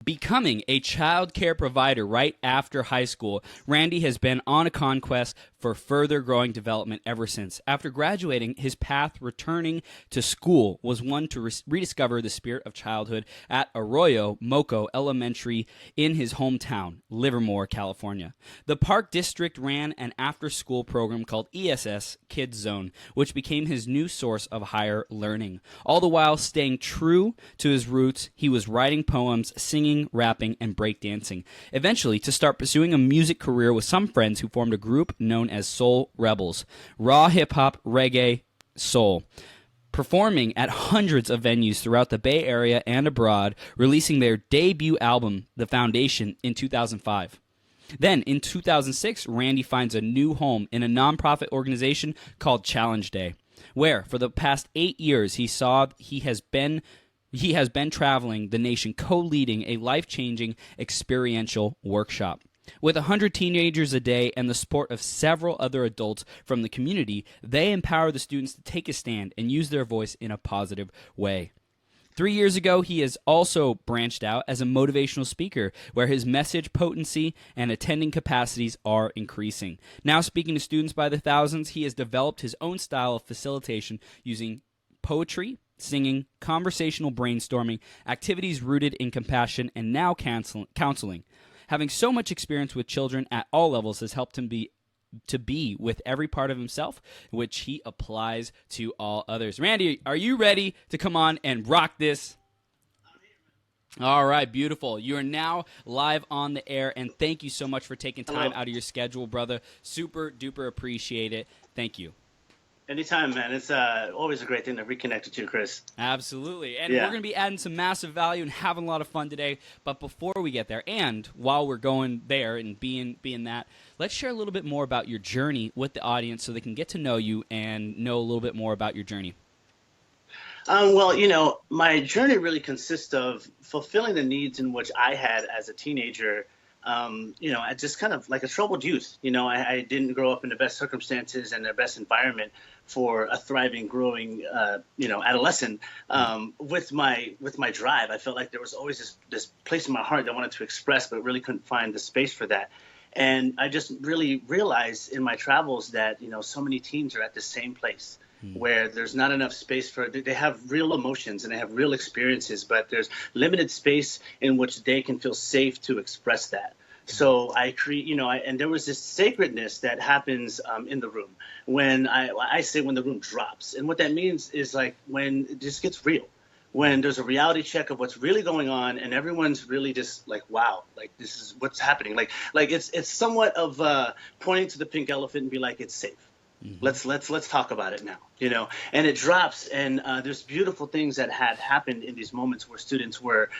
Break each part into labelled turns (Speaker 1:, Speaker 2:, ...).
Speaker 1: Becoming a child care provider right after high school, Randy has been on a conquest for further growing development ever since. After graduating, his path returning to school was one to rediscover the spirit of childhood at Arroyo Moco Elementary in his hometown, Livermore, California. The Park District ran an after-school program called ESS Kids Zone, which became his new source of higher learning. All the while staying true to his roots, he was writing poems, singing, rapping, and breakdancing. Eventually, to start pursuing a music career with some friends who formed a group known as Soul Rebels. Raw hip-hop, reggae, soul. Performing at hundreds of venues throughout the Bay Area and abroad, releasing their debut album, The Foundation, in 2005. Then, in 2006, Randy finds a new home in a nonprofit organization called Challenge Day, where, for the past 8 years, he has been traveling the nation co-leading a life-changing experiential workshop. With 100 teenagers a day and the support of several other adults from the community, they empower the students to take a stand and use their voice in a positive way. 3 years ago, he has also branched out as a motivational speaker, where his message potency and attending capacities are increasing. Now speaking to students by the thousands, he has developed his own style of facilitation using poetry, singing, conversational brainstorming, activities rooted in compassion, and now counseling. Having so much experience with children at all levels has helped him to be with every part of himself, which he applies to all others. Randy, are you ready to come on and rock this? All right, beautiful. You are now live on the air, and thank you so much for taking time out of your schedule, brother. Super duper appreciate it. Thank you.
Speaker 2: Anytime, man. It's always a great thing to reconnect with you, Chris.
Speaker 1: Absolutely. And we're going to be adding some massive value and having a lot of fun today. But before we get there, and while we're going there and being that, let's share a little bit more about your journey with the audience so they can get to know you and know a little bit more about your journey.
Speaker 2: Well, my journey really consists of fulfilling the needs in which I had as a teenager. I just kind of like a troubled youth. I didn't grow up in the best circumstances and the best environment for a thriving, growing, adolescent. With my drive, I felt like there was always this place in my heart that I wanted to express, but really couldn't find the space for that. And I just really realized in my travels that, so many teens are at the same place where there's not enough space they have real emotions and they have real experiences, but there's limited space in which they can feel safe to express that. So I create, and there was this sacredness that happens in the room when I say when the room drops. And what that means is like when it just gets real, when there's a reality check of what's really going on and everyone's really just like, wow, like this is what's happening. Like it's somewhat of pointing to the pink elephant and be like, it's safe. Mm-hmm. Let's talk about it now, and it drops. And there's beautiful things that had happened in these moments where students were,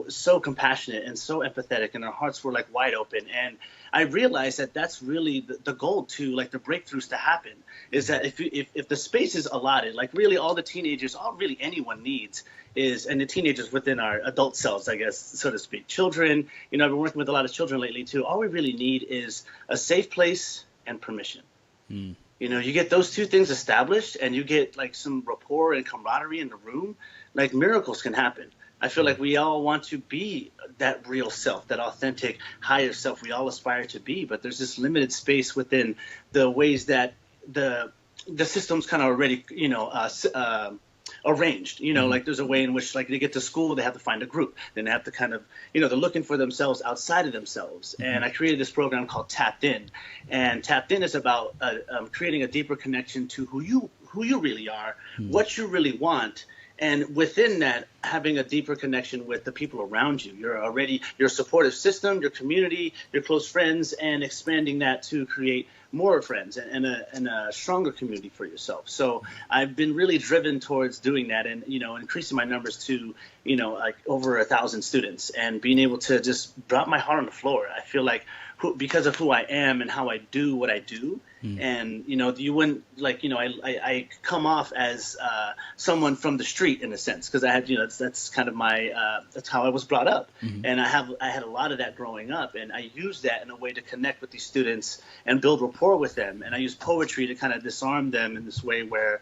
Speaker 2: so compassionate and so empathetic and their hearts were like wide open. And I realized that that's really the goal to like the breakthroughs to happen is that if the space is allotted, like really all the teenagers, all really anyone needs is, and the teenagers within our adult selves, I guess, so to speak, children, I've been working with a lot of children lately too. All we really need is a safe place and permission. Mm. You get those two things established and you get like some rapport and camaraderie in the room, like miracles can happen. I feel like we all want to be that real self, that authentic, higher self we all aspire to be. But there's this limited space within the ways that the system's kind of already, arranged, like there's a way in which like they get to school, they have to find a group, then they have to kind of, they're looking for themselves outside of themselves. Mm-hmm. And I created this program called Tapt In, and Tapt In is about creating a deeper connection to who you really are, mm-hmm. what you really want. And within that, having a deeper connection with the people around you, your supportive system, your community, your close friends, and expanding that to create more friends and a stronger community for yourself. So I've been really driven towards doing that and, increasing my numbers to, like over 1,000 students and being able to just drop my heart on the floor. I feel like because of who I am and how I do what I do. Mm. And, you wouldn't like, I come off as someone from the street in a sense, because I had, that's kind of my, that's how I was brought up. Mm-hmm. And I had a lot of that growing up, and I used that in a way to connect with these students and build rapport with them. And I use poetry to kind of disarm them in this way where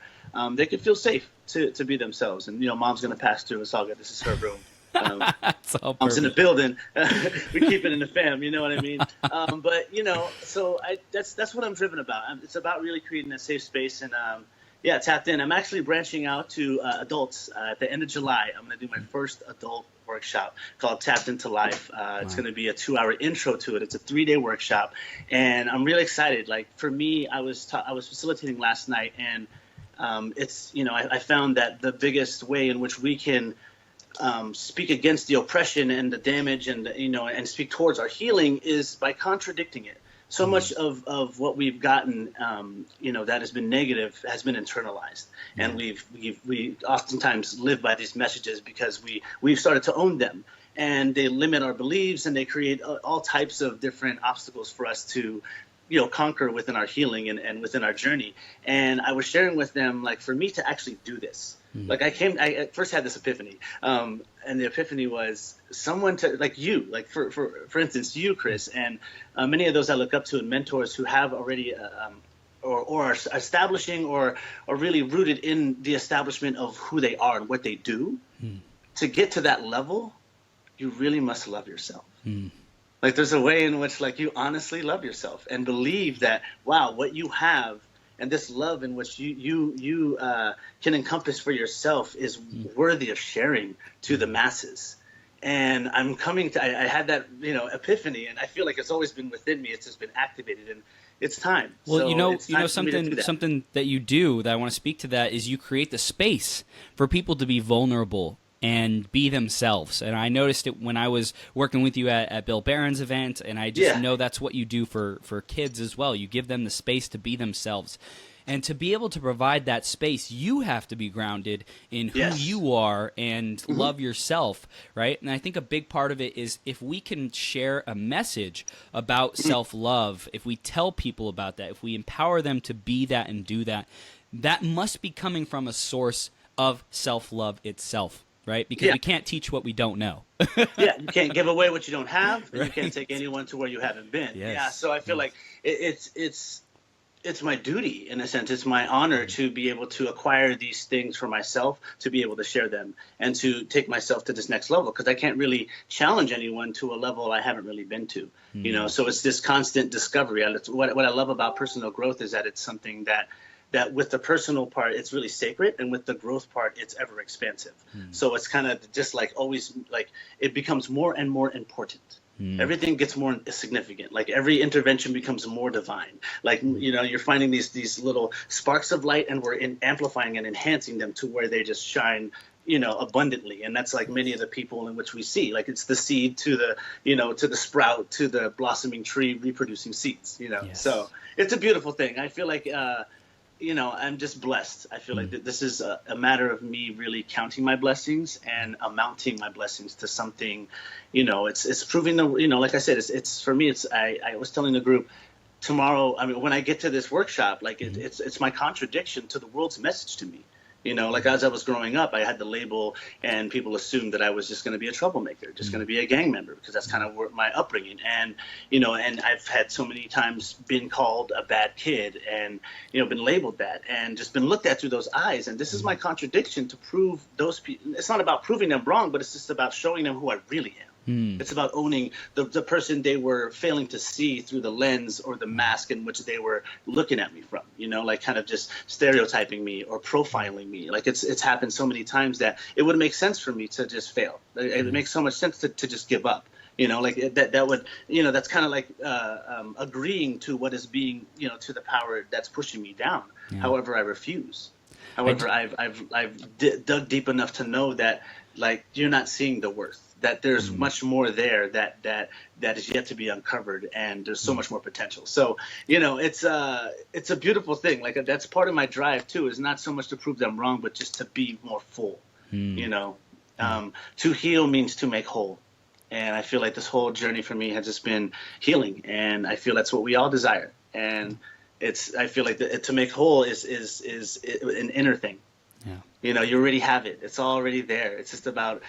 Speaker 2: they could feel safe to be themselves. And, Mom's going to pass through. It's all good. This is her room.
Speaker 1: That's all
Speaker 2: Mom's in the
Speaker 1: perfect.
Speaker 2: building. We keep it in the fam. You know what I mean? But so that's what I'm driven about. It's about really creating a safe space and yeah, tapped in. I'm actually branching out to adults at the end of July. I'm going to do my first adult workshop called Tapped into Life. It's
Speaker 1: Wow.
Speaker 2: going to be a 2-hour intro to it. It's a 3-day workshop, and I'm really excited. Like for me, I was facilitating last night, and it's I found that the biggest way in which we can speak against the oppression and the damage and and speak towards our healing is by contradicting it. So much of what we've gotten, that has been negative has been internalized, and
Speaker 1: Yeah.
Speaker 2: we oftentimes live by these messages because we've started to own them, and they limit our beliefs and they create all types of different obstacles for us to conquer within our healing and within our journey. And I was sharing with them, like, for me to actually do this, like I at first had this epiphany, and the epiphany was someone to like you, like for instance, you, Chris, and many of those I look up to and mentors who have already or are establishing or really rooted in the establishment of who they are and what they do. To get to that level, you really must love yourself. Like there's a way in which like you honestly love yourself and believe that, wow, what you have and this love in which you can encompass for yourself is worthy of sharing to the masses. And I'm coming to I had that epiphany, and I feel like it's always been within me. It's just been activated, and it's time.
Speaker 1: Well,
Speaker 2: So it's
Speaker 1: you know
Speaker 2: time for me to do that.
Speaker 1: something that you do that I want to speak to that is you create the space for people to be vulnerable and be themselves. And I noticed it when I was working with you at Bill Barron's event, and I just
Speaker 2: Yeah.
Speaker 1: know that's what you do for kids as well. You give them the space to be themselves. And to be able to provide that space, you have to be grounded in who
Speaker 2: Yes.
Speaker 1: you are and love yourself, right? And I think a big part of it is if we can share a message about self love, if we tell people about that, if we empower them to be that and do that, that must be coming from a source of self love itself, right? Because
Speaker 2: Yeah.
Speaker 1: we can't teach what we don't know.
Speaker 2: Yeah, you can't give away what you don't have, and you can't
Speaker 1: Right?
Speaker 2: take anyone to where you haven't been. Yeah,
Speaker 1: Yes.
Speaker 2: so I feel
Speaker 1: Yes.
Speaker 2: like it's my duty in a sense. It's my honor to be able to acquire these things for myself, to be able to share them, and to take myself to this next level because I can't really challenge anyone to a level I haven't really been to. So it's this constant discovery. And it's what I love about personal growth is that it's something that with the personal part, it's really sacred, and with the growth part, it's ever expansive. So it's kind of just like always, like it becomes more and more important. Everything gets more significant. Like every intervention becomes more divine. Like you're finding these little sparks of light, and we're amplifying and enhancing them to where they just shine, abundantly. And that's like many of the people in which we see. Like it's the seed to the to the sprout to the blossoming tree reproducing seeds.
Speaker 1: Yes.
Speaker 2: So it's a beautiful thing. I feel like. I'm just blessed. I feel like this is a matter of me really counting my blessings and amounting my blessings to something. It's proving like I said, it's for me. I was telling the group tomorrow. I mean, when I get to this workshop, like it's my contradiction to the world's message to me. Like as I was growing up, I had the label, and people assumed that I was just going to be a troublemaker, just going to be a gang member, because that's kind of my upbringing. And and I've had so many times been called a bad kid, and been labeled that, and just been looked at through those eyes. And this is my contradiction to prove those people. It's not about proving them wrong, but it's just about showing them who I really am. It's about owning the person they were failing to see through the lens or the mask in which they were looking at me from, like kind of just stereotyping me or profiling me. Like it's happened so many times that it would make sense for me to just fail. It makes so much sense to just give up. Like that would, that's kind of like agreeing to what is being, to the power that's pushing me down.
Speaker 1: Yeah.
Speaker 2: However, I refuse. However, I've dug deep enough to know that, like, you're not seeing the worth. That there's much more there that is yet to be uncovered, and there's so much more potential. So it's a beautiful thing. Like that's part of my drive too. Is not so much to prove them wrong, but just to be more full. To heal means to make whole, and I feel like this whole journey for me has just been healing, and I feel that's what we all desire. And I feel like to make whole is an inner thing.
Speaker 1: Yeah.
Speaker 2: You already have it. It's already there. It's just about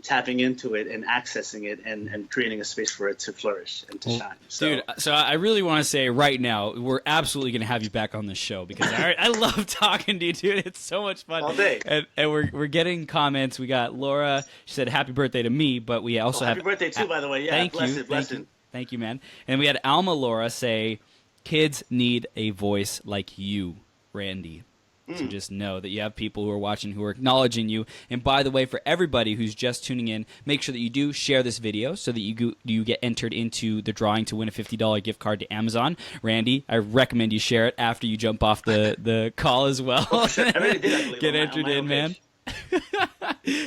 Speaker 2: tapping into it and accessing it and creating a space for it to flourish and to shine. So,
Speaker 1: Dude, so I really want to say right now, we're absolutely going to have you back on this show because I love talking to you, dude. It's so much fun.
Speaker 2: all day.
Speaker 1: And we're getting comments. We got Laura. She said happy birthday to me, but we also have
Speaker 2: happy birthday too, by the way. Yeah,
Speaker 1: thank you, thank you, man. And we had Alma Laura say, kids need a voice like you, Randy. So just know that you have people who are watching who are acknowledging you. And by the way, for everybody who's just tuning in, make sure that you do share this video so that you get entered into the drawing to win a $50 gift card to Amazon. Randy, I recommend you share it after you jump off the call as well.
Speaker 2: Oh, sure. I already did, I believe.
Speaker 1: Get entered in, man.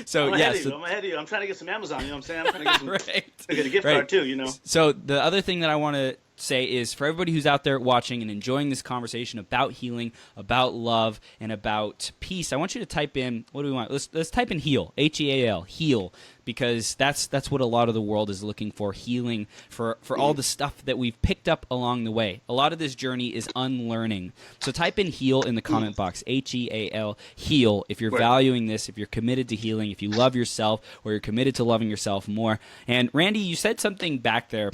Speaker 1: So
Speaker 2: I'm
Speaker 1: yeah,
Speaker 2: ahead of you. I'm trying to get some Amazon. You know what I'm saying? I'm trying to get some,
Speaker 1: right.
Speaker 2: I get a gift card too.
Speaker 1: So the other thing that I want to say is for everybody who's out there watching and enjoying this conversation about healing, about love, and about peace, I want you to type in, what do we want? Let's type in heal, H-E-A-L, heal, because that's what a lot of the world is looking for, healing for all the stuff that we've picked up along the way. A lot of this journey is unlearning. So type in heal in the comment box, H-E-A-L, heal, if you're valuing this, if you're committed to healing, if you love yourself, or you're committed to loving yourself more. And Randy, you said something back there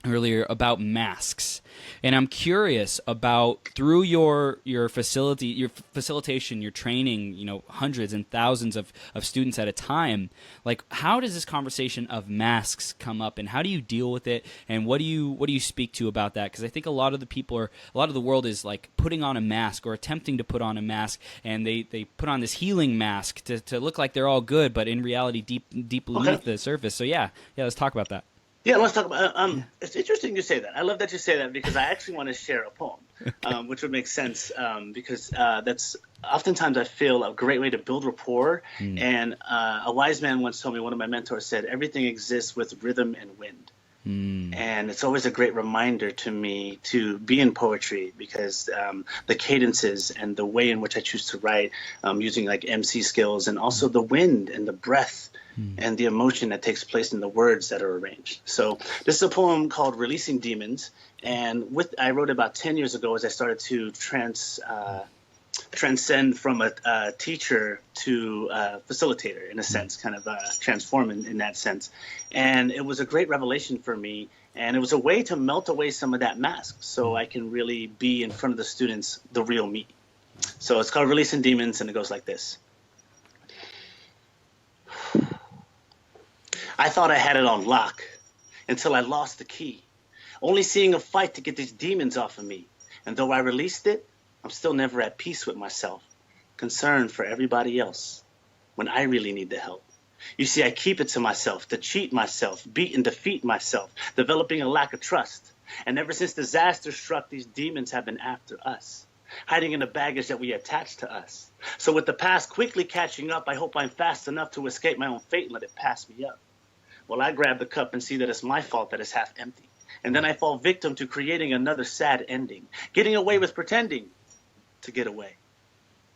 Speaker 1: earlier about masks, and I'm curious about through your facilitation, your training, hundreds and thousands of students at a time, like how does this conversation of masks come up, and how do you deal with it, and what do you speak to about that? Because I think a lot of the world is like putting on a mask or attempting to put on a mask, and they put on this healing mask to look like they're all good, but in reality deep beneath the surface. So yeah, let's talk about that.
Speaker 2: Yeah, let's talk about. It's interesting you say that. I love that you say that because I actually want to share a poem, which would make sense because that's oftentimes I feel a great way to build rapport. And a wise man once told me, one of my mentors said, everything exists with rhythm and wind. And it's always a great reminder to me to be in poetry because the cadences and the way in which I choose to write using like MC skills and also the wind and the breath and the emotion that takes place in the words that are arranged. So this is a poem called Releasing Demons. And I wrote about 10 years ago as I started to transcend from a teacher to a facilitator, in a sense, kind of transform in that sense. And it was a great revelation for me. And it was a way to melt away some of that mask so I can really be in front of the students, the real me. So it's called Releasing Demons, and it goes like this. I thought I had it on lock until I lost the key, only seeing a fight to get these demons off of me. And though I released it, I'm still never at peace with myself, concerned for everybody else when I really need the help. You see, I keep it to myself, to cheat myself, beat and defeat myself, developing a lack of trust. And ever since disaster struck, these demons have been after us, hiding in the baggage that we attach to us. So with the past quickly catching up, I hope I'm fast enough to escape my own fate and let it pass me up. Well, I grab the cup and see that it's my fault that it's half empty. And then I fall victim to creating another sad ending, getting away with pretending to get away.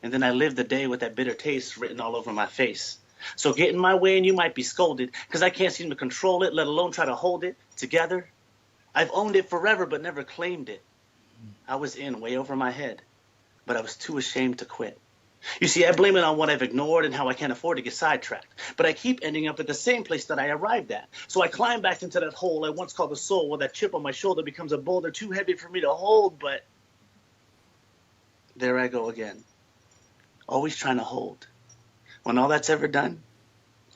Speaker 2: And then I live the day with that bitter taste written all over my face. So get in my way and you might be scolded because I can't seem to control it, let alone try to hold it together. I've owned it forever but never claimed it. I was in way over my head, but I was too ashamed to quit. You see, I blame it on what I've ignored and how I can't afford to get sidetracked. But I keep ending up at the same place that I arrived at. So I climb back into that hole I once called the soul, where that chip on my shoulder becomes a boulder too heavy for me to hold. But there I go again, always trying to hold, when all that's ever done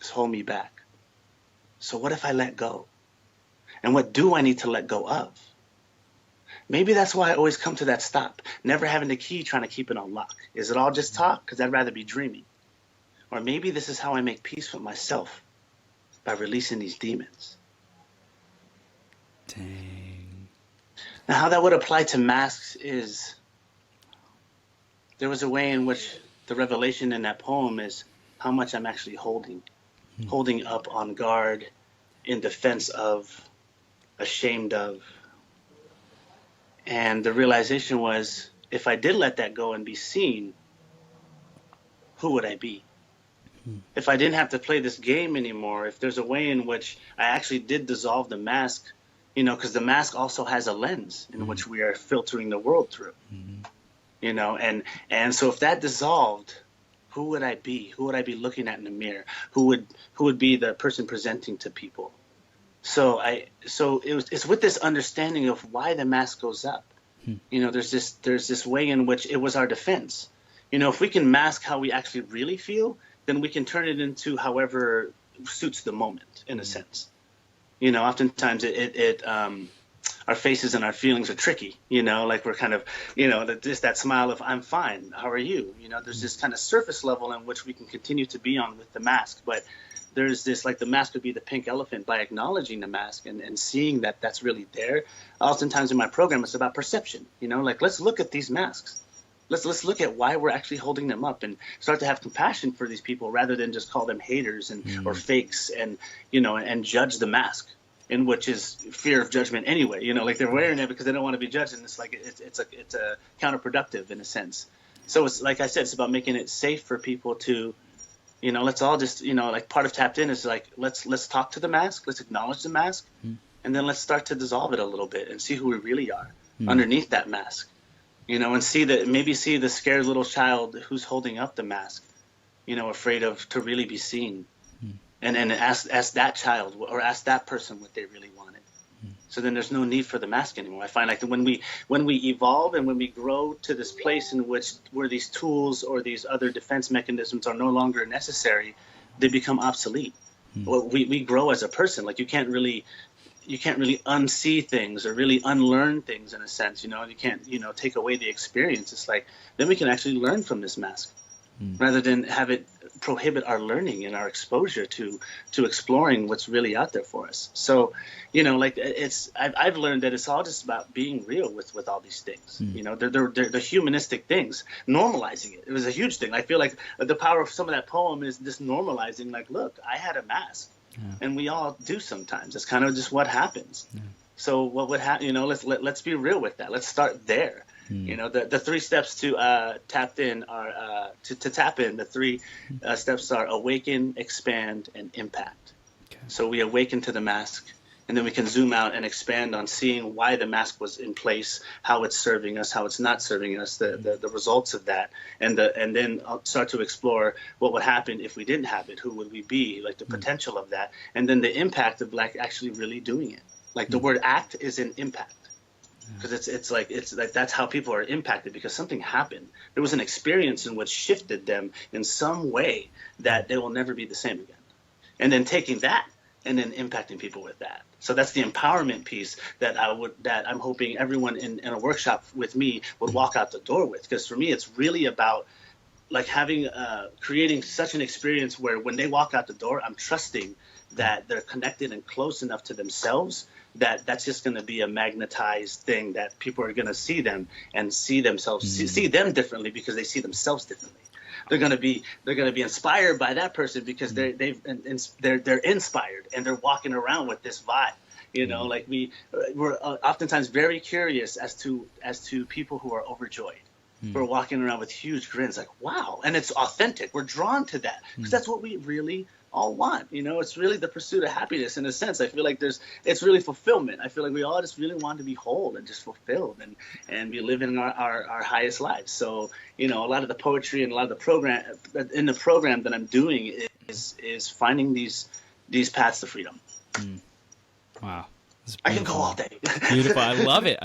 Speaker 2: is hold me back. So what if I let go? And what do I need to let go of? Maybe that's why I always come to that stop, never having the key, trying to keep it on lock. Is it all just talk? Because I'd rather be dreaming. Or maybe this is how I make peace with myself, by releasing these demons.
Speaker 1: Dang.
Speaker 2: Now, how that would apply to masks is there was a way in which the revelation in that poem is how much I'm actually holding up on guard, in defense of, ashamed of. And the realization was, if I did let that go and be seen, who would I be? If I didn't have to play this game anymore, if there's a way in which I actually did dissolve the mask, because the mask also has a lens in which we are filtering the world through, and so if that dissolved, who would I be? Who would I be looking at in the mirror? Who would be the person presenting to people? It's with this understanding of why the mask goes up. There's this way in which it was our defense. If we can mask how we actually really feel, then we can turn it into however suits the moment, in a sense. Oftentimes our faces and our feelings are tricky, like we're kind of, just that smile of I'm fine, how are you? There's this kind of surface level in which we can continue to be on with the mask, but there's this, like the mask would be the pink elephant. By acknowledging the mask and seeing that that's really there. Oftentimes in my program, it's about perception, like let's look at these masks. Let's look at why we're actually holding them up and start to have compassion for these people rather than just call them haters or fakes and judge the mask, in which is fear of judgment anyway. Like they're wearing it because they don't want to be judged, and it's like it's a counterproductive in a sense. So it's like I said, it's about making it safe for people to, let's all just, like part of Tapped In is like let's talk to the mask, let's acknowledge the mask, and then let's start to dissolve it a little bit and see who we really are underneath that mask. And see the scared little child who's holding up the mask, afraid to really be seen, and ask that child or ask that person what they really wanted. So then there's no need for the mask anymore. I find like when we evolve and when we grow to this place in which where these tools or these other defense mechanisms are no longer necessary, they become obsolete. Well, we grow as a person. Like you can't really unsee things or really unlearn things in a sense. You can't take away the experience. It's like then we can actually learn from this mask rather than have it prohibit our learning and our exposure to exploring what's really out there for us. So like I've learned that it's all just about being real with all these things. They're humanistic things. Normalizing it was a huge thing. I feel like the power of some of that poem is just normalizing, like, look, I had a mask. And we all do sometimes. It's kind of just what happens. So what would happen? Let's be real with that. Let's start there. The 3 steps to Tapped In are to tap in. The 3 steps are awaken, expand, and impact. Okay. So we awaken to the mask, and then we can zoom out and expand on seeing why the mask was in place, how it's serving us, how it's not serving us, the results of that, and then I'll start to explore what would happen if we didn't have it. Who would we be? Like the potential of that, and then the impact of like actually really doing it. Like the word act is an impact. Because it's like that's how people are impacted, because something happened. There was an experience in which shifted them in some way that they will never be the same again. And then taking that and then impacting people with that. So that's the empowerment piece that I'm hoping everyone in a workshop with me would walk out the door with. Because for me, it's really about like creating such an experience where when they walk out the door, I'm trusting that they're connected and close enough to themselves that's just going to be a magnetized thing, that people are going to see them and see themselves, see them differently because they see themselves differently. They're going to be inspired by that person because they're inspired and they're walking around with this vibe. Like we're oftentimes very curious as to people who are overjoyed. We're walking around with huge grins, like, wow. And it's authentic. We're drawn to that because that's what we really all want. It's really the pursuit of happiness in a sense. I feel like it's really fulfillment. I feel like we all just really want to be whole and just fulfilled and be living our highest lives. So, a lot of the poetry and a lot of the program that I'm doing is finding these paths to freedom.
Speaker 1: Wow.
Speaker 2: I can go all day.
Speaker 1: Beautiful. I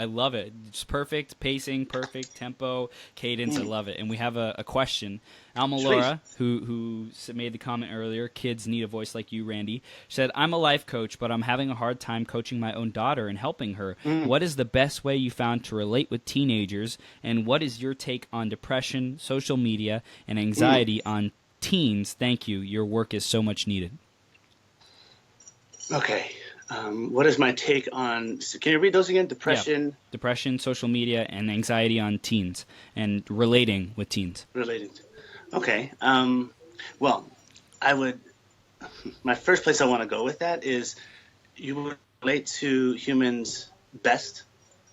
Speaker 1: love it. Just perfect pacing, perfect tempo, cadence. I love it. And we have a question. Alma Laura, who made the comment earlier, kids need a voice like you, Randy, said, I'm a life coach, but I'm having a hard time coaching my own daughter and helping her. What is the best way you found to relate with teenagers? And what is your take on depression, social media, and anxiety on teens? Thank you. Your work is so much needed.
Speaker 2: Okay. What is my take on? Can you read those again? Depression,
Speaker 1: social media, and anxiety on teens, and relating with teens.
Speaker 2: Okay. Well, my first place I want to go with that is you would relate to humans best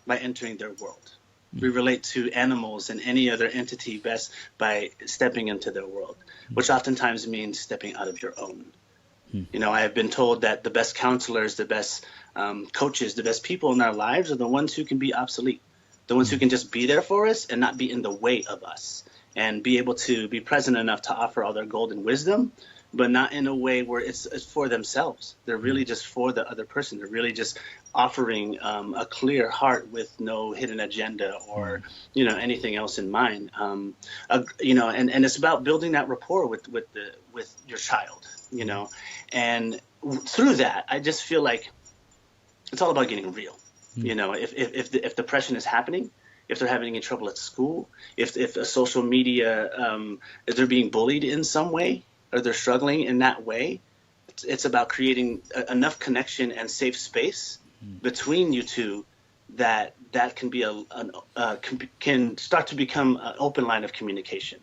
Speaker 2: by entering their world. We relate to animals and any other entity best by stepping into their world, which oftentimes means stepping out of your own. I have been told that the best counselors, the best coaches, the best people in our lives are the ones who can be obsolete, the ones who can just be there for us and not be in the way of us. and be able to be present enough to offer all their golden wisdom, but not in a way where it's for themselves. They're really just for the other person. They're really just offering a clear heart with no hidden agenda or anything else in mind. And it's about building that rapport with your child. And through that, I just feel like it's all about getting real. If depression is happening, if they're having any trouble at school, if a social media, if they're being bullied in some way, or they're struggling in that way, it's about creating enough connection and safe space between you two that can be can start to become an open line of communication.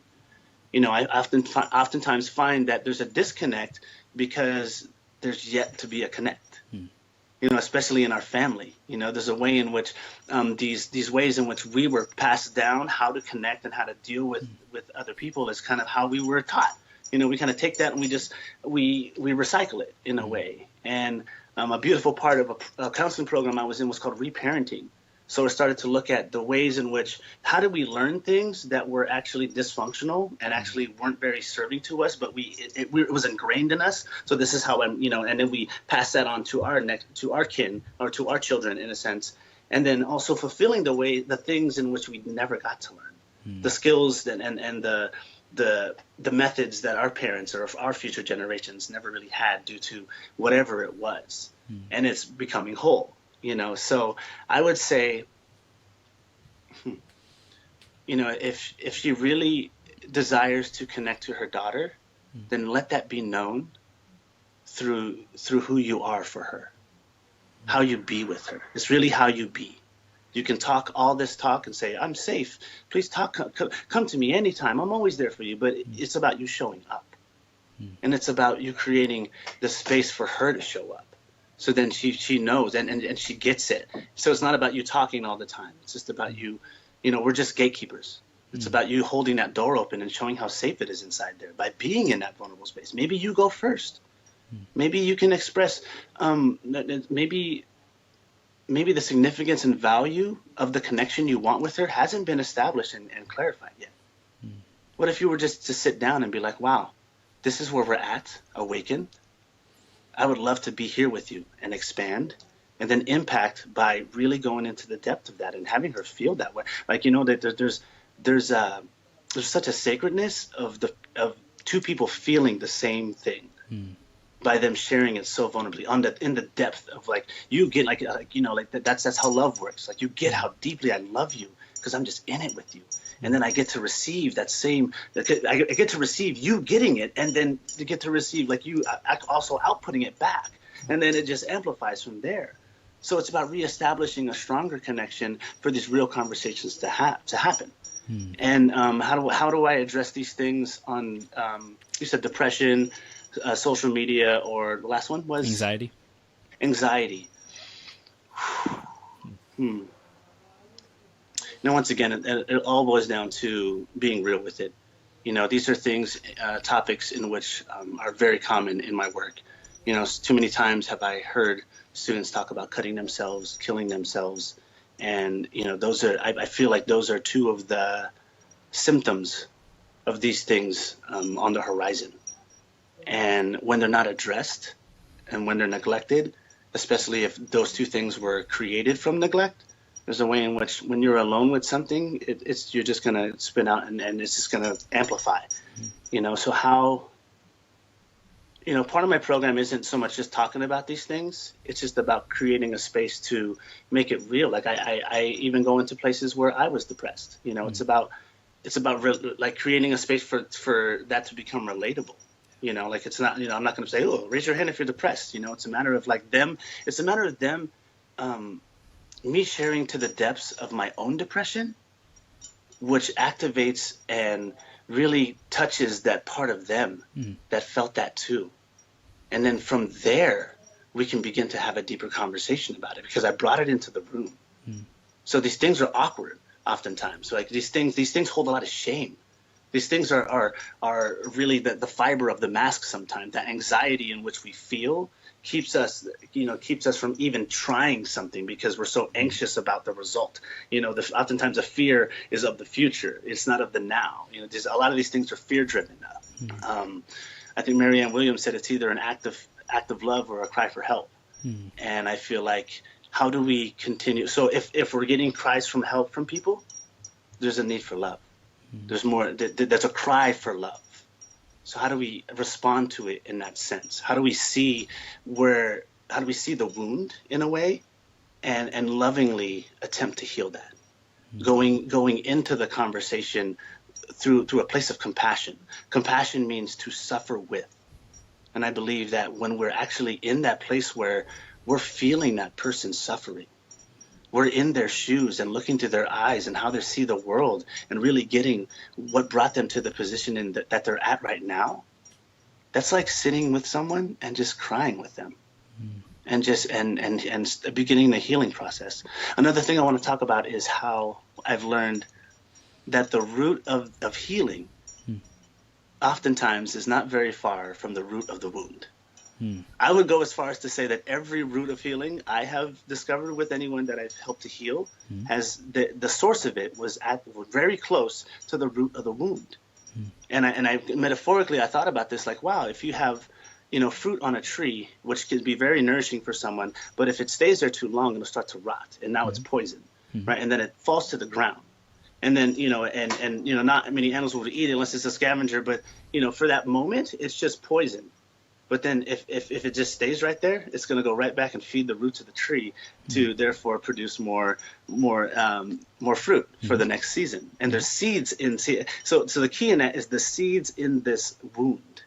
Speaker 2: I oftentimes find that there's a disconnect because there's yet to be a connect. Especially in our family, there's a way in which these ways in which we were passed down, how to connect and how to deal with other people is kind of how we were taught. We kind of take that and we recycle it in a way. And a beautiful part of a counseling program I was in was called reparenting. So I started to look at the ways in which, how did we learn things that were actually dysfunctional and actually weren't very serving to us, but it was ingrained in us. So this is how and then we pass that on to our kin or to our children in a sense, and then also fulfilling the things in which we never got to learn, the skills and the methods that our parents or our future generations never really had due to whatever it was, and it's becoming whole. So I would say, if she really desires to connect to her daughter, then let that be known through who you are for her, how you be with her. It's really how you be. You can talk all this talk and say, I'm safe. Please come to me anytime. I'm always there for you. But it's about you showing up. And it's about you creating the space for her to show up. So then she knows and she gets it. So it's not about you talking all the time. It's just about you, we're just gatekeepers. It's about you holding that door open and showing how safe it is inside there by being in that vulnerable space. Maybe you go first. Maybe you can express, maybe the significance and value of the connection you want with her hasn't been established and clarified yet. What if you were just to sit down and be like, wow, this is where we're at, awaken. I would love to be here with you and expand and then impact by really going into the depth of that and having her feel that way. Like, that there's such a sacredness of two people feeling the same thing by them sharing it so vulnerably in the depth of like, you get that's how love works. Like you get how deeply I love you because I'm just in it with you. And then I get to receive I get to receive you getting it, and then to get to receive like you also outputting it back. And then it just amplifies from there. So it's about reestablishing a stronger connection for these real conversations to happen. And how do I address these things on, you said depression, social media, or the last one was? Anxiety. Now, once again, it all boils down to being real with it. These are things, topics in which are very common in my work. Too many times have I heard students talk about cutting themselves, killing themselves. And, I feel like those are two of the symptoms of these things on the horizon. And when they're not addressed and when they're neglected, especially if those two things were created from neglect, there's a way in which when you're alone with something, you're just going to spin out and it's just going to amplify. So how, part of my program isn't so much just talking about these things. It's just about creating a space to make it real. Like I even go into places where I was depressed. It's about like creating a space for that to become relatable. Like it's not, I'm not going to say, oh, raise your hand if you're depressed. It's a matter of like them. It's a matter of them, me sharing to the depths of my own depression, which activates and really touches that part of them that felt that too. And then from there, we can begin to have a deeper conversation about it because I brought it into the room. So these things are awkward oftentimes. So like these things hold a lot of shame. These things are really the fiber of the mask sometimes, that anxiety in which we feel keeps us from even trying something because we're so anxious about the result. Oftentimes the fear is of the future. It's not of the now. A lot of these things are fear driven. I think Marianne Williams said it's either an act of love or a cry for help. And I feel like, how do we continue? So if we're getting cries from help from people, there's a need for love. There's more. There's a cry for love. So how do we respond to it in that sense? How do we see the wound in a way, and lovingly attempt to heal that? Going into the conversation through a place of compassion. Compassion means to suffer with. And I believe that when we're actually in that place where we're feeling that person suffering, we're in their shoes and looking to their eyes and how they see the world and really getting what brought them to the position that they're at right now. That's like sitting with someone and just crying with them and just and beginning the healing process. Another thing I want to talk about is how I've learned that the root of healing oftentimes is not very far from the root of the wound. I would go as far as to say that every root of healing I have discovered with anyone that I've helped to heal has the source of it was very close to the root of the wound. And I metaphorically, I thought about this like, wow, if you have, fruit on a tree, which can be very nourishing for someone, but if it stays there too long, it'll start to rot, and now it's poison, right? And then it falls to the ground. And then, not many animals will eat it unless it's a scavenger, but, for that moment, it's just poison. But then if it just stays right there, it's going to go right back and feed the roots of the tree to therefore produce more fruit for the next season. And there's seeds in so the key in that is the seeds in this wound,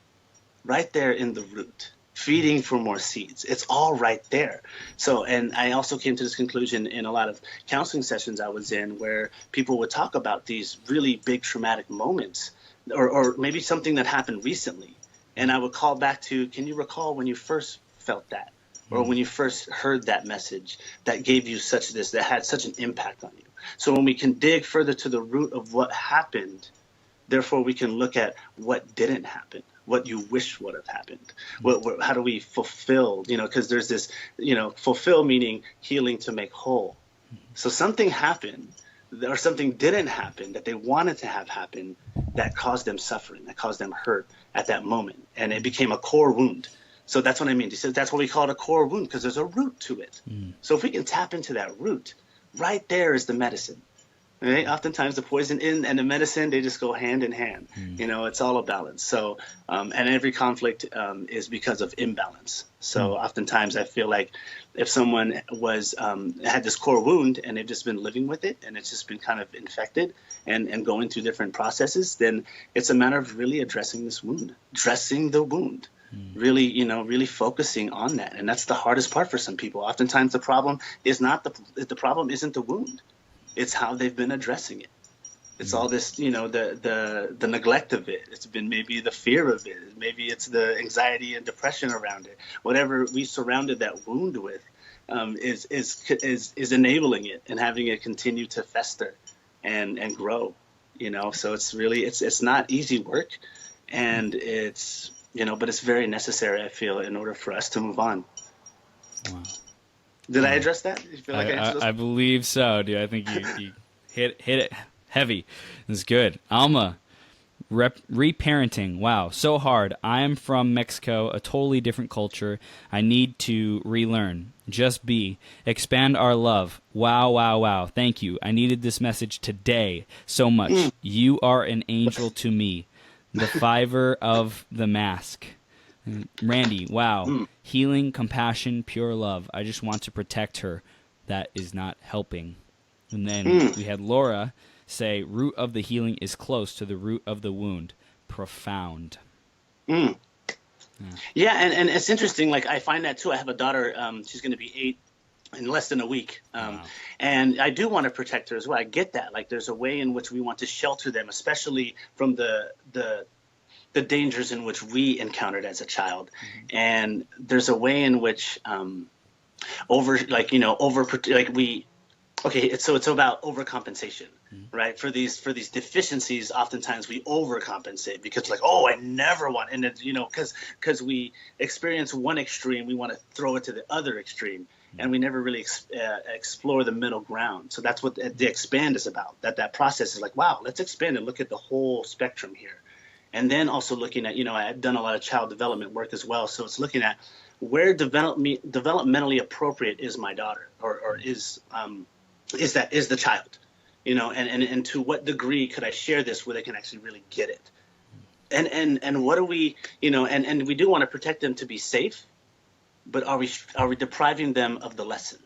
Speaker 2: right there in the root, feeding for more seeds. It's all right there. So, and I also came to this conclusion in a lot of counseling sessions I was in where people would talk about these really big traumatic moments or maybe something that happened recently. And I would call back to, can you recall when you first felt that? Or when you first heard that message that gave you that had such an impact on you? So when we can dig further to the root of what happened, therefore we can look at what didn't happen, what you wish would have happened. How do we fulfill, because there's this, fulfill meaning healing to make whole. So something happened or something didn't happen that they wanted to have happen that caused them suffering, that caused them hurt at that moment. And it became a core wound. So that's what I mean. He says that's what we call it a core wound because there's a root to it. So if we can tap into that root, right there is the medicine. Right? Oftentimes the poison and the medicine, they just go hand in hand. It's all a balance. So, and every conflict is because of imbalance. So oftentimes I feel like if someone had this core wound and they've just been living with it and it's just been kind of infected and going through different processes, then it's a matter of really addressing this wound, dressing the wound. Really focusing on that. And that's the hardest part for some people. Oftentimes the problem is the problem isn't the wound. It's how they've been addressing it. It's all this, the neglect of it. It's been maybe the fear of it. Maybe it's the anxiety and depression around it. Whatever we surrounded that wound with is enabling it and having it continue to fester and grow. So it's really it's not easy work, and it's but it's very necessary. I feel in order for us to move on. Wow. Did I address that? You feel like I answered those?
Speaker 1: I believe so, dude. I think you hit it heavy. It's good. Alma, reparenting. Wow, so hard. I am from Mexico, a totally different culture. I need to relearn. Just be. Expand our love. Wow, wow, wow. Thank you. I needed this message today so much. You are an angel to me. The fiver of the mask. Randy, wow. Healing, compassion, pure love. I just want to protect her. That is not helping. And then we had Laura say, root of the healing is close to the root of the wound. Profound.
Speaker 2: Yeah, and it's interesting. Like, I find that, too. I have a daughter. She's going to be 8 in less than a week. Wow. And I do want to protect her as well. I get that. Like, there's a way in which we want to shelter them, especially from the dangers in which we encountered as a child. And Okay, it's about overcompensation, right? For these deficiencies, oftentimes we overcompensate because like, oh, I never want, and it, because we experience one extreme, we want to throw it to the other extreme, and we never really explore the middle ground. So that's what the expand is about. That process is like, wow, let's expand and look at the whole spectrum here, and then also looking at, I've done a lot of child development work as well, so it's looking at where developmentally appropriate is my daughter, or is the child, and to what degree could I share this where they can actually really get it, and what do we, and we do want to protect them to be safe, but are we depriving them of the lesson?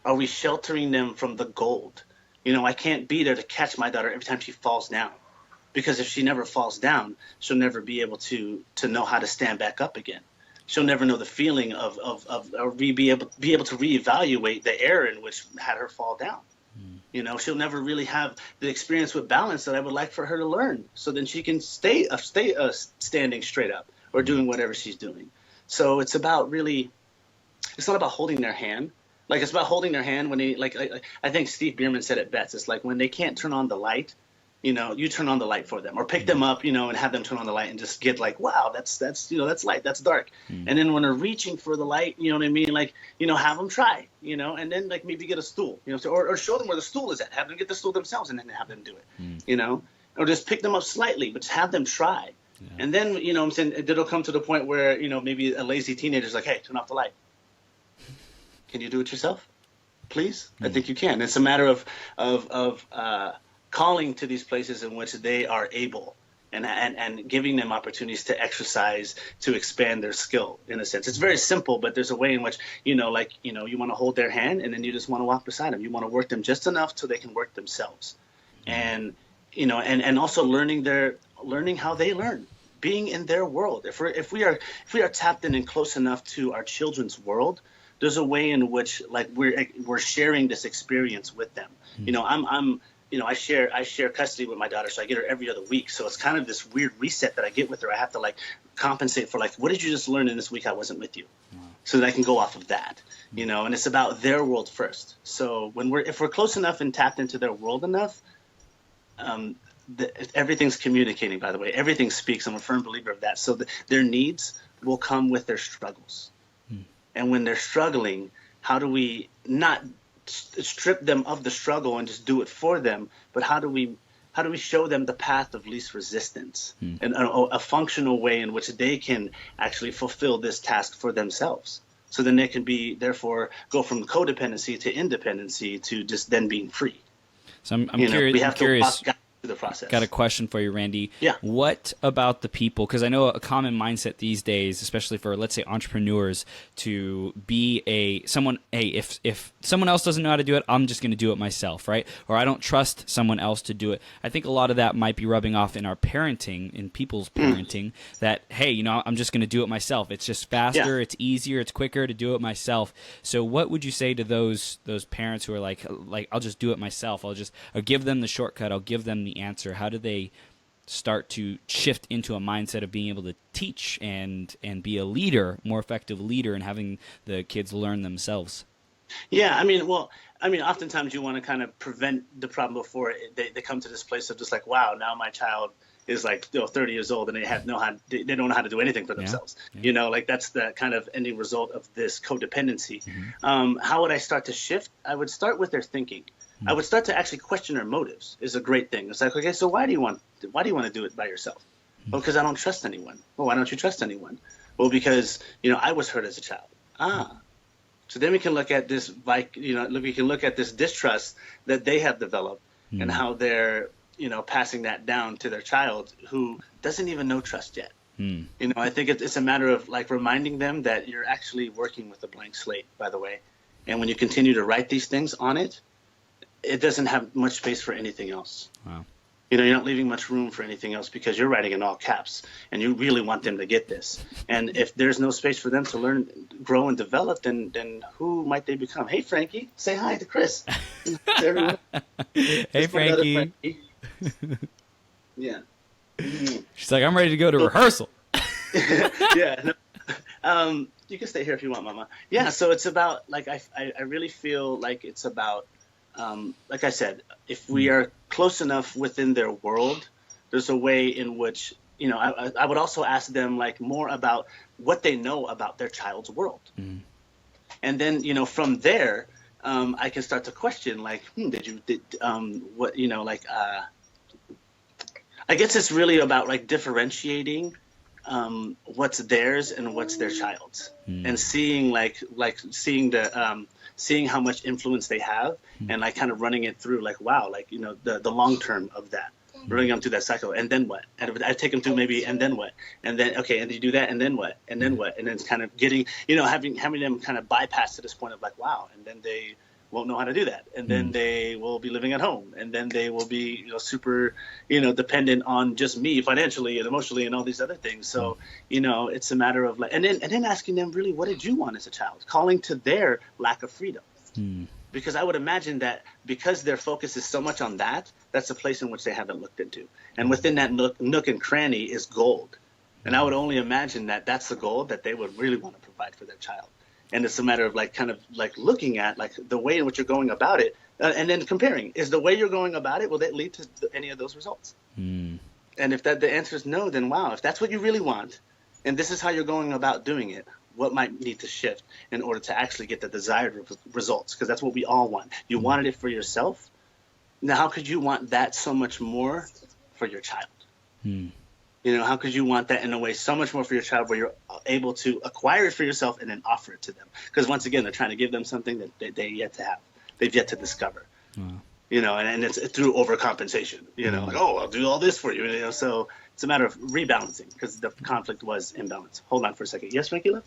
Speaker 2: Are we sheltering them from the gold? I can't be there to catch my daughter every time she falls down, because if she never falls down, she'll never be able to know how to stand back up again. She'll never know the feeling of or be able to reevaluate the error in which had her fall down. She'll never really have the experience with balance that I would like for her to learn, so then she can stay standing straight up or doing whatever she's doing. So it's about really, it's not about holding their hand. Like, it's about holding their hand when they, like I think Steve Bierman said it best. It's like when they can't turn on the light, you turn on the light for them, or pick them up, and have them turn on the light and just get like, wow, that's light, that's dark. And then when they're reaching for the light, you know what I mean? Like, have them try, and then like maybe get a stool, or show them where the stool is at, have them get the stool themselves and then have them do it, or just pick them up slightly, but just have them try. Yeah. And then, I'm saying it'll come to the point where, maybe a lazy teenager's like, hey, turn off the light. Can you do it yourself? Please? I think you can. It's a matter of calling to these places in which they are able, and giving them opportunities to exercise, to expand their skill, in a sense. It's very simple, but there's a way in which, you want to hold their hand, and then you just want to walk beside them. You want to work them just enough so they can work themselves. And, and also learning how they learn, being in their world. If we are tapped in and close enough to our children's world, there's a way in which, like, we're sharing this experience with them. I share custody with my daughter, so I get her every other week. So it's kind of this weird reset that I get with her. I have to like compensate for, like, what did you just learn in this week I wasn't with you, so that I can go off of that, And it's about their world first. So if we're close enough and tapped into their world enough, everything's communicating. By the way, everything speaks. I'm a firm believer of that. So their needs will come with their struggles, and when they're struggling, how do we not strip them of the struggle and just do it for them, but how do we show them the path of least resistance, and a functional way in which they can actually fulfill this task for themselves, so then they can therefore go from codependency to independency to just then being free.
Speaker 1: So I'm curious.
Speaker 2: We have to walk through the process.
Speaker 1: Got a question for you, Randy.
Speaker 2: Yeah.
Speaker 1: What about the people? Because I know a common mindset these days, especially for, let's say, entrepreneurs, to be someone. Hey, if someone else doesn't know how to do it, I'm just going to do it myself, right? Or I don't trust someone else to do it. I think a lot of that might be rubbing off in our parenting, in people's parenting. That, hey, I'm just going to do it myself. It's just faster. Yeah. It's easier. It's quicker to do it myself. So what would you say to those parents who are like I'll just do it myself. I'll give them the shortcut. I'll give them the answer. How do they start to shift into a mindset of being able to teach and be a leader, more effective leader, and having the kids learn themselves?
Speaker 2: Yeah, oftentimes you want to kind of prevent the problem before they come to this place of just like, wow, now my child is like 30 years old and they don't know how to do anything for themselves. Yeah. Like that's the kind of ending result of this codependency. How would I start to shift? I would start with their thinking. I would start to actually question their motives. Is a great thing. It's like, okay, so why do you want to do it by yourself? Well, because I don't trust anyone. Well, why don't you trust anyone? Well, because I was hurt as a child. So then we can look at this, we can look at this distrust that they have developed, and how they're passing that down to their child who doesn't even know trust yet. I think it's a matter of like reminding them that you're actually working with a blank slate, by the way, and when you continue to write these things on it, it doesn't have much space for anything else. Wow. You're not leaving much room for anything else because you're writing in all caps and you really want them to get this. And if there's no space for them to learn, grow, and develop, then who might they become? Hey, Frankie, say hi to Chris.
Speaker 1: Hey, Frankie.
Speaker 2: Yeah.
Speaker 1: She's like, I'm ready to go to rehearsal.
Speaker 2: Yeah. You can stay here if you want, Mama. Yeah, so it's about, like, I really feel like it's about like I said, if we are close enough within their world, there's a way in which, I would also ask them like more about what they know about their child's world. And then, from there, I can start to question like, what, I guess it's really about like differentiating what's theirs and what's their child's, and seeing seeing how much influence they have, and like kind of running it through like, wow, like the long term of that, running them through that cycle, and then what? And I take them through maybe, and then what? And then okay, and you do that, and then what? And then what? And then it's kind of getting, having them kind of bypass to this point of like, wow, and then they won't know how to do that, and then they will be living at home, and then they will be super dependent on just me financially and emotionally and all these other things. So it's a matter of like, and then asking them really, what did you want as a child, calling to their lack of freedom, because I would imagine that because their focus is so much on that, that's a place in which they haven't looked into, and within that nook and cranny is gold, and I would only imagine that that's the gold that they would really want to provide for their child. And it's a matter of like kind of like looking at like the way in which you're going about it, and then comparing, is the way you're going about it, will that lead to any of those results? And if the answer is no, then wow, if that's what you really want, and this is how you're going about doing it, what might need to shift in order to actually get the desired results? Because that's what we all want. You wanted it for yourself. Now, how could you want that so much more for your child? How could you want that in a way so much more for your child, where you're able to acquire it for yourself and then offer it to them? Because once again, they're trying to give them something that they yet to have, they've yet to discover. And it's through overcompensation. Like, oh, I'll do all this for you. So it's a matter of rebalancing, because the conflict was imbalance. Hold on for a second. Yes, Frankie love?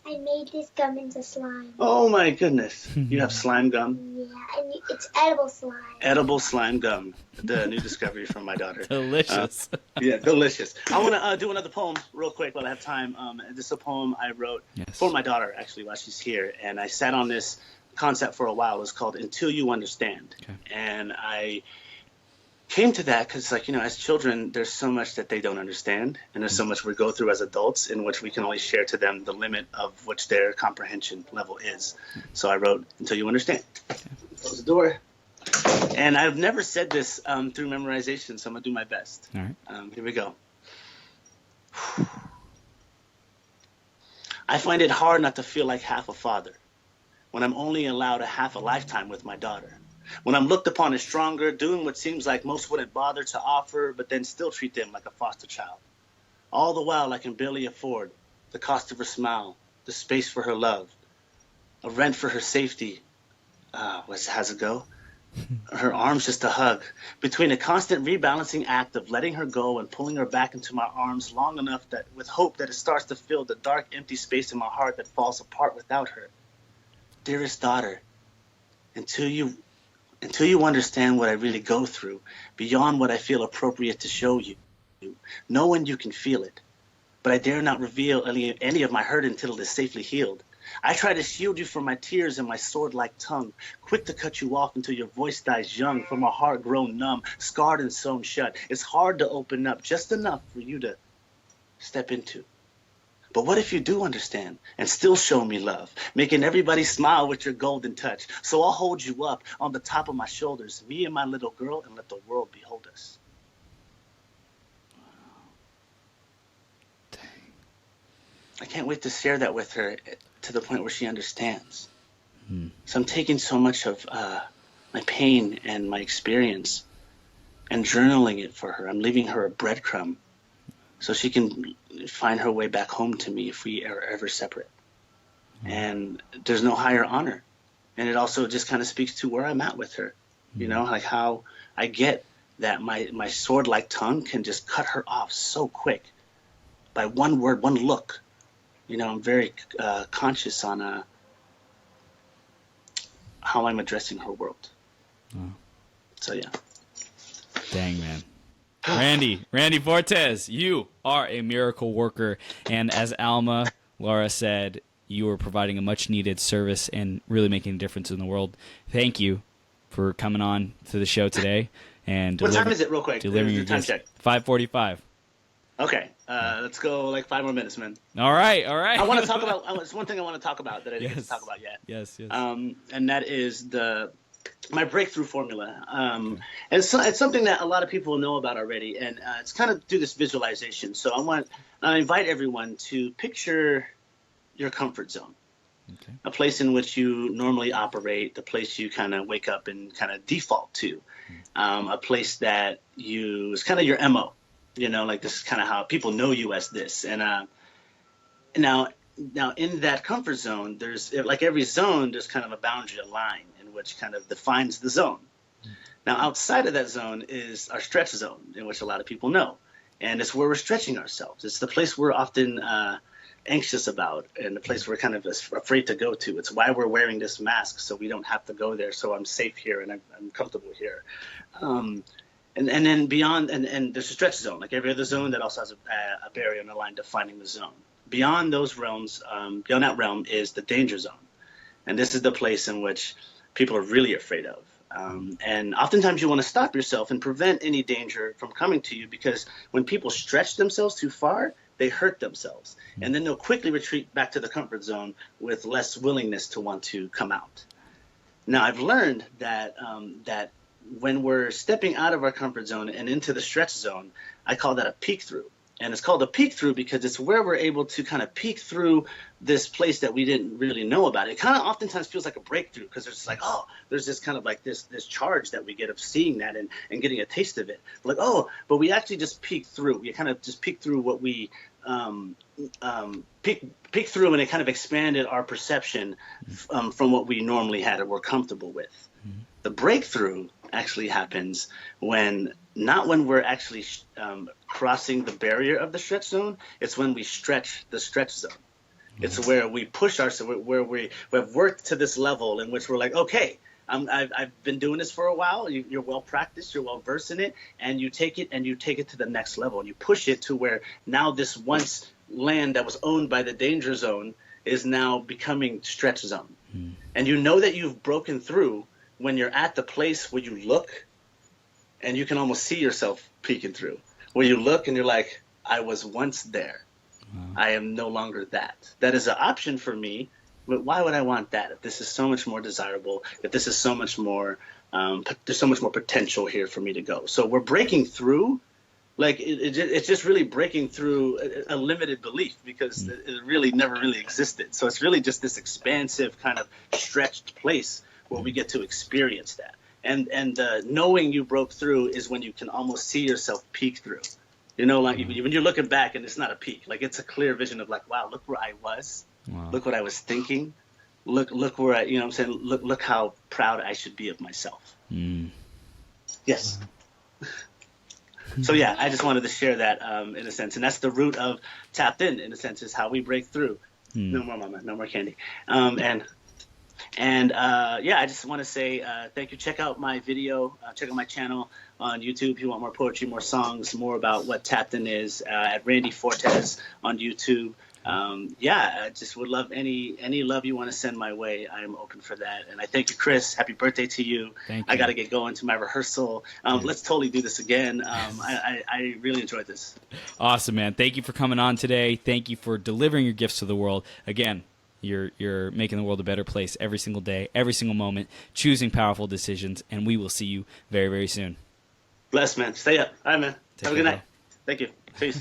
Speaker 3: I made this gum into slime.
Speaker 2: Oh my goodness! You have slime gum?
Speaker 3: Yeah, and it's edible slime.
Speaker 2: Edible slime gum, the new discovery from my daughter.
Speaker 1: Delicious.
Speaker 2: Yeah, delicious. I want to do another poem real quick while I have time. This is a poem I wrote for my daughter, actually, while she's here. And I sat on this concept for a while. It's called Until You Understand. Okay. And I came to that because, like, as children, there's so much that they don't understand. And there's so much we go through as adults in which we can only share to them the limit of which their comprehension level is. So I wrote Until You Understand. Close the door. And I've never said this through memorization, so I'm going to do my best.
Speaker 1: All right.
Speaker 2: Here we go. I find it hard not to feel like half a father when I'm only allowed a half a lifetime with my daughter. When I'm looked upon as stronger, doing what seems like most wouldn't bother to offer, but then still treat them like a foster child. All the while I can barely afford the cost of her smile, the space for her love, a rent for her safety. How's it go? Her arms just a hug. Between a constant rebalancing act of letting her go and pulling her back into my arms long enough that with hope that it starts to fill the dark, empty space in my heart that falls apart without her. Dearest daughter, until you understand what I really go through, beyond what I feel appropriate to show you, knowing you can feel it. But I dare not reveal any of my hurt until it is safely healed. I try to shield you from my tears and my sword-like tongue, quick to cut you off until your voice dies young, from a heart grown numb, scarred and sewn shut. It's hard to open up, just enough for you to step into. But what if you do understand and still show me love, making everybody smile with your golden touch? So I'll hold you up on the top of my shoulders, me and my little girl, and let the world behold us. Dang. I can't wait to share that with her to the point where she understands. So I'm taking so much of my pain and my experience and journaling it for her. I'm leaving her a breadcrumb so she can find her way back home to me if we are ever separate. And there's no higher honor. And it also just kind of speaks to where I'm at with her. Like how I get that my sword-like tongue can just cut her off so quick by one word, one look. I'm very conscious on how I'm addressing her world. So, yeah.
Speaker 1: Dang, man. Randy Fortes, you are a miracle worker. And as Laura said, you are providing a much-needed service and really making a difference in the world. Thank you for coming on to the show today. And
Speaker 2: what time is it, real quick?
Speaker 1: Delivering your
Speaker 2: time check.
Speaker 1: 5:45.
Speaker 2: Okay, let's go like 5 more minutes, man.
Speaker 1: All right.
Speaker 2: I want to talk about. It's one thing I want to talk about that I didn't get to talk about yet.
Speaker 1: Yes.
Speaker 2: And that is the my breakthrough formula. And so it's something that a lot of people know about already, and it's kind of do this visualization. So I invite everyone to picture your comfort zone,
Speaker 1: Okay.
Speaker 2: a place in which you normally operate, the place you kind of wake up and kind of default to, a place that is kind of your MO, like this is kind of how people know you as this. And now in that comfort zone, there's like every zone, there's kind of a boundary, a line in which kind of defines the zone. Now, outside of that zone is our stretch zone, in which a lot of people know. And it's where we're stretching ourselves. It's the place we're often anxious about, and the place we're kind of afraid to go to. It's why we're wearing this mask, so we don't have to go there. So I'm safe here and I'm comfortable here. And then beyond, and there's a stretch zone, like every other zone that also has a barrier and a line defining the zone. Beyond those realms, beyond that realm is the danger zone. And this is the place in which people are really afraid of. And oftentimes you want to stop yourself and prevent any danger from coming to you, because when people stretch themselves too far, they hurt themselves. And then they'll quickly retreat back to the comfort zone with less willingness to want to come out. Now, I've learned that when we're stepping out of our comfort zone and into the stretch zone, I call that a peek through. And it's called a peek through because it's where we're able to kind of peek through this place that we didn't really know about. It kind of oftentimes feels like a breakthrough because there's like, there's this kind of like this charge that we get of seeing that and getting a taste of it. Like, but we actually just peek through. We kind of just peek through what we peek through, and it kind of expanded our perception from what we normally had or were comfortable with. Mm-hmm. The breakthrough actually happens not when we're actually crossing the barrier of the stretch zone. It's when we stretch the stretch zone. Mm-hmm. It's where we push ourselves, where we've worked to this level in which we're like, okay, I've been doing this for a while. You're well practiced, you're well versed in it, and you take it to the next level, and you push it to where now this once land that was owned by the danger zone is now becoming stretch zone. Mm-hmm. And you know that you've broken through when you're at the place where you look and you can almost see yourself peeking through, where you look and you're like, I was once there. Wow. I am no longer that. That is an option for me, but why would I want that? If this is so much more desirable, if this is so much more, there's so much more potential here for me to go. So we're breaking through, like it's just really breaking through a limited belief, because it really never really existed. So it's really just this expansive kind of stretched place where we get to experience that. And knowing you broke through is when you can almost see yourself peek through. Like when you're looking back and it's not a peek, like it's a clear vision of like, wow, look where I was. Wow. Look what I was thinking. Look where I'm saying, look how proud I should be of myself. Mm. Yes. Wow. So yeah, I just wanted to share that in a sense. And that's the root of Tapped in a sense, is how we break through. Mm. No more mama, no more candy. And I just want to say thank you. Check out my video. Check out my channel on YouTube if you want more poetry, more songs, more about what Tapped in is, at Randy Fortes on YouTube. I just would love any love you want to send my way. I am open for that. And I thank you, Chris. Happy birthday to you.
Speaker 1: Thank you.
Speaker 2: I got to get going to my rehearsal. Let's totally do this again. I really enjoyed this.
Speaker 1: Awesome, man. Thank you for coming on today. Thank you for delivering your gifts to the world. Again, you're making the world a better place every single day, every single moment, choosing powerful decisions, and we will see you very, very soon.
Speaker 2: Bless, man. Stay up. All right, man. Have a good night.
Speaker 1: Bro.
Speaker 2: Thank you. Peace.